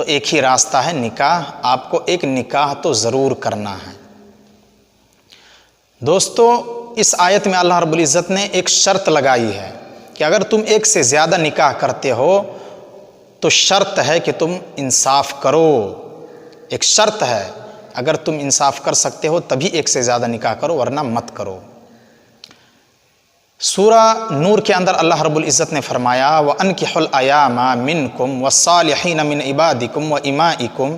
تو ایک ہی راستہ ہے نکاح، آپ کو ایک نکاح تو ضرور کرنا ہے۔ دوستو اس آیت میں اللہ رب العزت نے ایک شرط لگائی ہے کہ اگر تم ایک سے زیادہ نکاح کرتے ہو تو شرط ہے کہ تم انصاف کرو۔ ایک شرط ہے، اگر تم انصاف کر سکتے ہو تبھی ایک سے زیادہ نکاح کرو، ورنہ مت کرو۔ سورہ نور کے اندر اللہ رب العزت نے فرمایا وَأَنْكِحُوا الْأَيَامَ مِنْكُمْ وَالصَّالِحِينَ مِنْ عِبَادِكُمْ وَإِمَائِكُمْ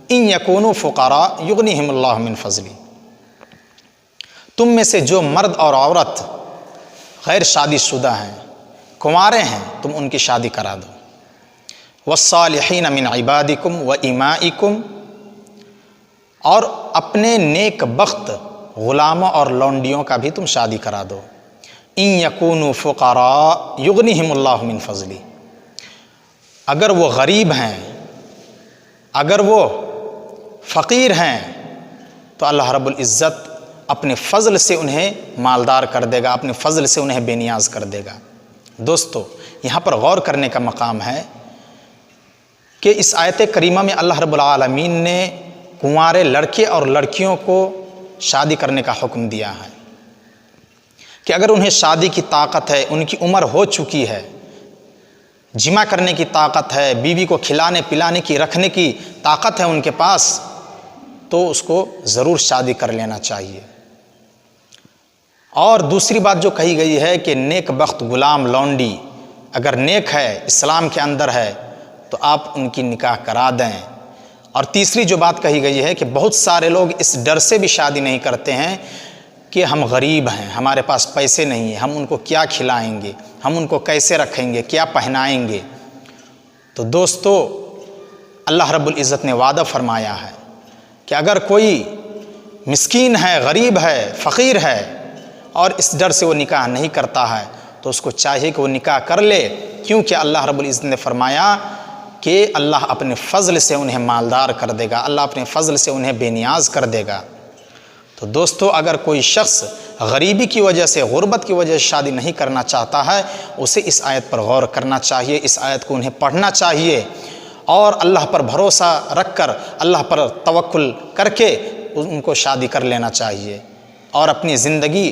إِنْ يَكُونُوا فُقَرَاءَ يُغْنِهِمُ اللَّهُ مِنْ فَضْلِهِ۔ تم میں سے جو مرد اور عورت غیر شادی شدہ ہیں، کنوارے ہیں، تم ان کی شادی کرا دو۔ وَالصَّالِحِينَ مِنْ عِبَادِكُمْ وَإِمَائِكُمْ، اور اپنے نیک بخت غلاموں اور لونڈیوں کا بھی تم شادی کرا دو۔ ان یکونوا فقراء یغنیہم اللہ من فضلہ، اگر وہ غریب ہیں، اگر وہ فقیر ہیں تو اللہ رب العزت اپنے فضل سے انہیں مالدار کر دے گا، اپنے فضل سے انہیں بے نیاز کر دے گا۔ دوستو یہاں پر غور کرنے کا مقام ہے کہ اس آیت کریمہ میں اللہ رب العالمین نے کنوارے لڑکے اور لڑکیوں کو شادی کرنے کا حکم دیا ہے کہ اگر انہیں شادی کی طاقت ہے، ان کی عمر ہو چکی ہے، جمع کرنے کی طاقت ہے، بیوی کو کھلانے پلانے کی رکھنے کی طاقت ہے ان کے پاس، تو اس کو ضرور شادی کر لینا چاہیے۔ اور دوسری بات جو کہی گئی ہے کہ نیک بخت غلام لونڈی اگر نیک ہے، اسلام کے اندر ہے، تو آپ ان کی نکاح کرا دیں۔ اور تیسری جو بات کہی گئی ہے کہ بہت سارے لوگ اس ڈر سے بھی شادی نہیں کرتے ہیں کہ ہم غریب ہیں، ہمارے پاس پیسے نہیں ہیں، ہم ان کو کیا کھلائیں گے، ہم ان کو کیسے رکھیں گے، کیا پہنائیں گے۔ تو دوستو اللہ رب العزت نے وعدہ فرمایا ہے کہ اگر کوئی مسکین ہے، غریب ہے، فقیر ہے اور اس ڈر سے وہ نکاح نہیں کرتا ہے تو اس کو چاہیے کہ وہ نکاح کر لے، کیونکہ اللہ رب العزت نے فرمایا کہ اللہ اپنے فضل سے انہیں مالدار کر دے گا، اللہ اپنے فضل سے انہیں بے نیاز کر دے گا۔ تو دوستو اگر کوئی شخص غریبی کی وجہ سے، غربت کی وجہ سے شادی نہیں کرنا چاہتا ہے، اسے اس آیت پر غور کرنا چاہیے، اس آیت کو انہیں پڑھنا چاہیے اور اللہ پر بھروسہ رکھ کر، اللہ پر توکل کر کے ان کو شادی کر لینا چاہیے اور اپنی زندگی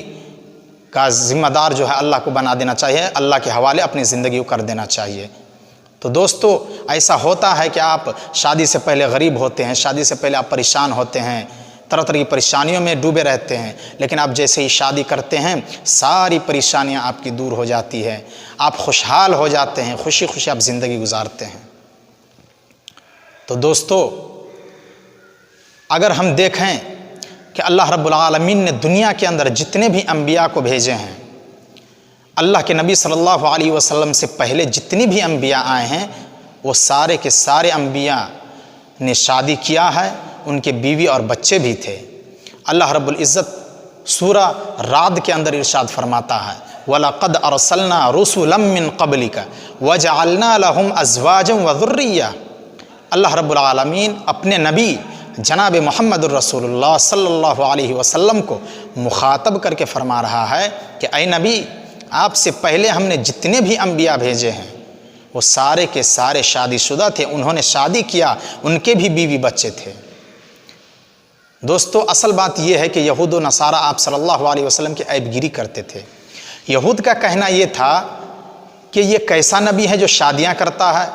کا ذمہ دار جو ہے اللہ کو بنا دینا چاہیے، اللہ کے حوالے اپنی زندگی کو کر دینا چاہیے۔ تو دوستو ایسا ہوتا ہے کہ آپ شادی سے پہلے غریب ہوتے ہیں، شادی سے پہلے آپ پریشان ہوتے ہیں، طرح طرح کی پریشانیوں میں ڈوبے رہتے ہیں، لیکن آپ جیسے ہی شادی کرتے ہیں ساری پریشانیاں آپ کی دور ہو جاتی ہے، آپ خوشحال ہو جاتے ہیں، خوشی خوشی آپ زندگی گزارتے ہیں۔ تو دوستو اگر ہم دیکھیں کہ اللہ رب العالمین نے دنیا کے اندر جتنے بھی انبیاء کو بھیجے ہیں، اللہ کے نبی صلی اللہ علیہ وسلم سے پہلے جتنی بھی انبیاء آئے ہیں وہ سارے کے سارے انبیاء نے شادی کیا ہے، ان کے بیوی اور بچے بھی تھے۔ اللہ رب العزت سورہ رعد کے اندر ارشاد فرماتا ہے وَلَقَدْ أَرْسَلْنَا رُسُلًا مِّن قَبْلِكَ وَجَعَلْنَا لَهُمْ أَزْوَاجًا وَذُرِّيَّةً، اللہ رب العالمین اپنے نبی جناب محمد الرسول اللہ صلی اللہ علیہ وسلم کو مخاطب کر کے فرما رہا ہے کہ اے نبی، آپ سے پہلے ہم نے جتنے بھی انبیاء بھیجے ہیں وہ سارے کے سارے شادی شدہ تھے، انہوں نے شادی کیا، ان کے بھی بیوی بچے تھے۔ دوستو اصل بات یہ ہے کہ یہود و نصارہ آپ صلی اللہ علیہ وسلم کی عیب گیری کرتے تھے۔ یہود کا کہنا یہ تھا کہ یہ کیسا نبی ہے جو شادیاں کرتا ہے۔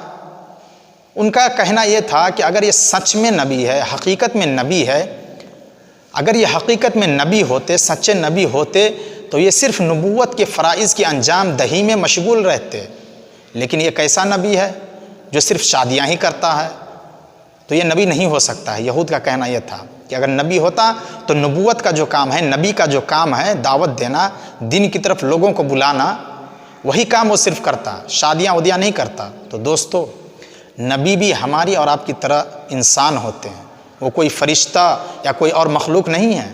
ان کا کہنا یہ تھا کہ اگر یہ سچ میں نبی ہے، حقیقت میں نبی ہے، اگر یہ حقیقت میں نبی ہوتے، سچے نبی ہوتے تو یہ صرف نبوت کے فرائض کی انجام دہی میں مشغول رہتے، لیکن یہ کیسا نبی ہے جو صرف شادیاں ہی کرتا ہے، تو یہ نبی نہیں ہو سکتا ہے۔ یہود کا کہنا یہ تھا کہ اگر نبی ہوتا تو نبوت کا جو کام ہے، نبی کا جو کام ہے، دعوت دینا، دین کی طرف لوگوں کو بلانا، وہی کام وہ صرف کرتا، شادیاں ودیاں نہیں کرتا۔ تو دوستو نبی بھی ہماری اور آپ کی طرح انسان ہوتے ہیں، وہ کوئی فرشتہ یا کوئی اور مخلوق نہیں ہے،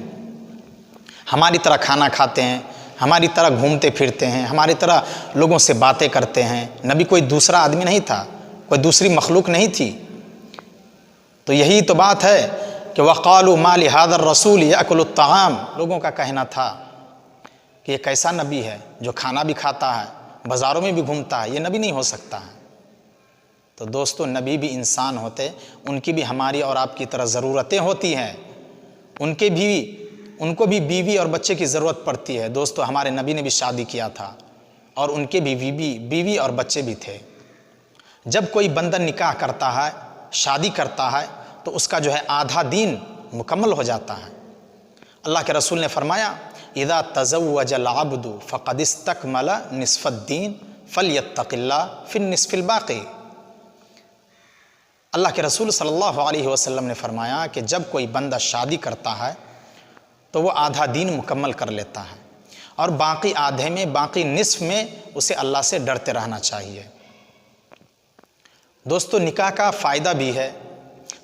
ہماری طرح کھانا کھاتے ہیں، ہماری طرح گھومتے پھرتے ہیں، ہماری طرح لوگوں سے باتیں کرتے ہیں۔ نبی کوئی دوسرا آدمی نہیں تھا، کوئی دوسری مخلوق نہیں تھی۔ تو یہی تو بات ہے کہ وَقَالُوا مَا لِهَذَا الرَّسُولِ يَأْكُلُ الطَّعَامَ، لوگوں کا کہنا تھا کہ یہ کیسا نبی ہے جو کھانا بھی کھاتا ہے، بازاروں میں بھی گھومتا ہے، یہ نبی نہیں ہو سکتا ہے۔ تو دوستو نبی بھی انسان ہوتے، ان کی بھی ہماری اور آپ کی طرح ضرورتیں ہوتی ہیں، ان کو بھی بیوی اور بچے کی ضرورت پڑتی ہے۔ دوستو ہمارے نبی نے بھی شادی کیا تھا اور ان کے بھی بیوی اور بچے بھی تھے۔ جب کوئی بندہ نکاح کرتا ہے، شادی کرتا ہے، تو اس کا جو ہے آدھا دین مکمل ہو جاتا ہے۔ اللہ کے رسول نے فرمایا اذا تزوج العبد فقد استکمل نصف الدین فلیتق اللہ فی النصف الباقی۔ اللہ کے رسول صلی اللہ علیہ وسلم نے فرمایا کہ جب کوئی بندہ شادی کرتا ہے تو وہ آدھا دین مکمل کر لیتا ہے، اور باقی آدھے میں، باقی نصف میں اسے اللہ سے ڈرتے رہنا چاہیے۔ دوستو نکاح کا فائدہ بھی ہے۔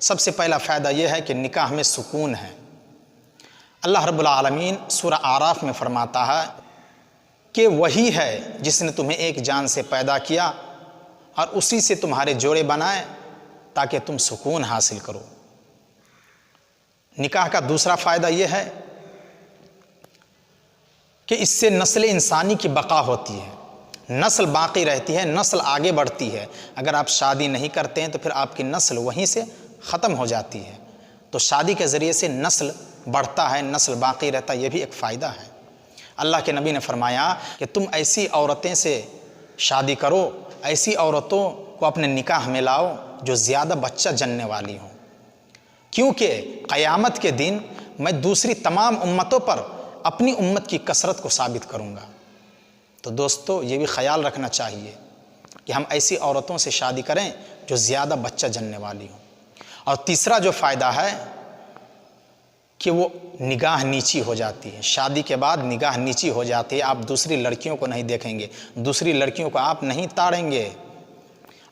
سب سے پہلا فائدہ یہ ہے کہ نکاح میں سکون ہے۔ اللہ رب العالمین سورہ اعراف میں فرماتا ہے کہ وہی ہے جس نے تمہیں ایک جان سے پیدا کیا اور اسی سے تمہارے جوڑے بنائے تاکہ تم سکون حاصل کرو۔ نکاح کا دوسرا فائدہ یہ ہے کہ اس سے نسل انسانی کی بقا ہوتی ہے، نسل باقی رہتی ہے، نسل آگے بڑھتی ہے۔ اگر آپ شادی نہیں کرتے ہیں تو پھر آپ کی نسل وہیں سے ختم ہو جاتی ہے۔ تو شادی کے ذریعے سے نسل بڑھتا ہے، نسل باقی رہتا ہے، یہ بھی ایک فائدہ ہے۔ اللہ کے نبی نے فرمایا کہ تم ایسی عورتیں سے شادی کرو، ایسی عورتوں کو اپنے نکاح میں لاؤ جو زیادہ بچہ جننے والی ہوں، کیونکہ قیامت کے دن میں دوسری تمام امتوں پر اپنی امت کی کثرت کو ثابت کروں گا۔ تو دوستو یہ بھی خیال رکھنا چاہیے کہ ہم ایسی عورتوں سے شادی کریں جو زیادہ بچہ جننے والی ہوں۔ اور تیسرا جو فائدہ ہے کہ وہ نگاہ نیچی ہو جاتی ہے۔ شادی کے بعد نگاہ نیچی ہو جاتی ہے، آپ دوسری لڑکیوں کو نہیں دیکھیں گے، دوسری لڑکیوں کو آپ نہیں تاڑیں گے۔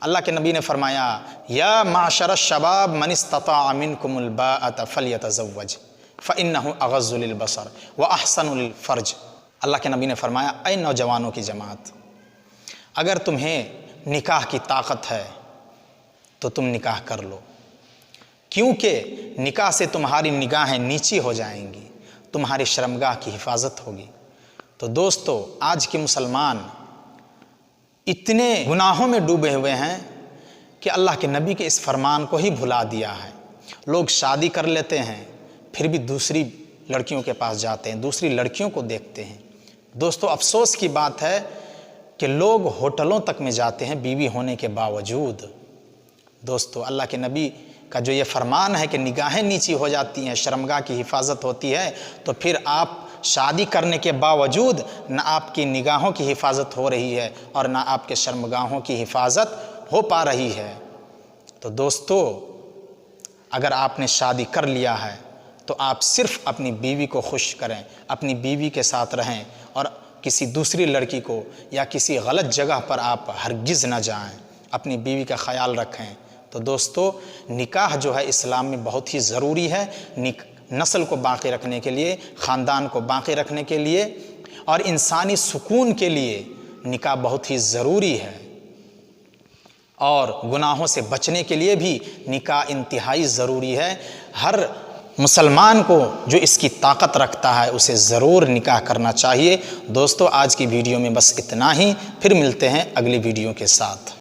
اللہ کے نبی نے فرمایا یا معشر الشباب من استطاع منکم الباءۃ فلیتزوج فإنہ اغض للبصر واحسن للفرج۔ اللہ کے نبی نے فرمایا اے نوجوانوں کی جماعت، اگر تمہیں نکاح کی طاقت ہے تو تم نکاح کر لو، کیونکہ نکاح سے تمہاری نگاہیں نیچی ہو جائیں گی، تمہاری شرمگاہ کی حفاظت ہوگی۔ تو دوستو آج کے مسلمان اتنے گناہوں میں ڈوبے ہوئے ہیں کہ اللہ کے نبی کے اس فرمان کو ہی بھلا دیا ہے۔ لوگ شادی کر لیتے ہیں پھر بھی دوسری لڑکیوں کے پاس جاتے ہیں، دوسری لڑکیوں کو دیکھتے ہیں۔ دوستو افسوس کی بات ہے کہ لوگ ہوٹلوں تک میں جاتے ہیں بیوی ہونے کے باوجود۔ دوستو اللہ کے نبی کا جو یہ فرمان ہے کہ نگاہیں نیچی ہو جاتی ہیں، شرمگاہ کی حفاظت ہوتی ہے، تو پھر آپ شادی کرنے کے باوجود نہ آپ کی نگاہوں کی حفاظت ہو رہی ہے اور نہ آپ کے شرمگاہوں کی حفاظت ہو پا رہی ہے۔ تو دوستو اگر آپ نے شادی کر لیا ہے تو آپ صرف اپنی بیوی کو خوش کریں، اپنی بیوی کے ساتھ رہیں، اور کسی دوسری لڑکی کو یا کسی غلط جگہ پر آپ ہرگز نہ جائیں، اپنی بیوی کا خیال رکھیں۔ تو دوستو نکاح جو ہے اسلام میں بہت ہی ضروری ہے، نسل کو باقی رکھنے کے لیے، خاندان کو باقی رکھنے کے لیے، اور انسانی سکون کے لیے نکاح بہت ہی ضروری ہے، اور گناہوں سے بچنے کے لیے بھی نکاح انتہائی ضروری ہے۔ ہر مسلمان کو جو اس کی طاقت رکھتا ہے اسے ضرور نکاح کرنا چاہیے۔ دوستو آج کی ویڈیو میں بس اتنا ہی، پھر ملتے ہیں اگلی ویڈیو کے ساتھ۔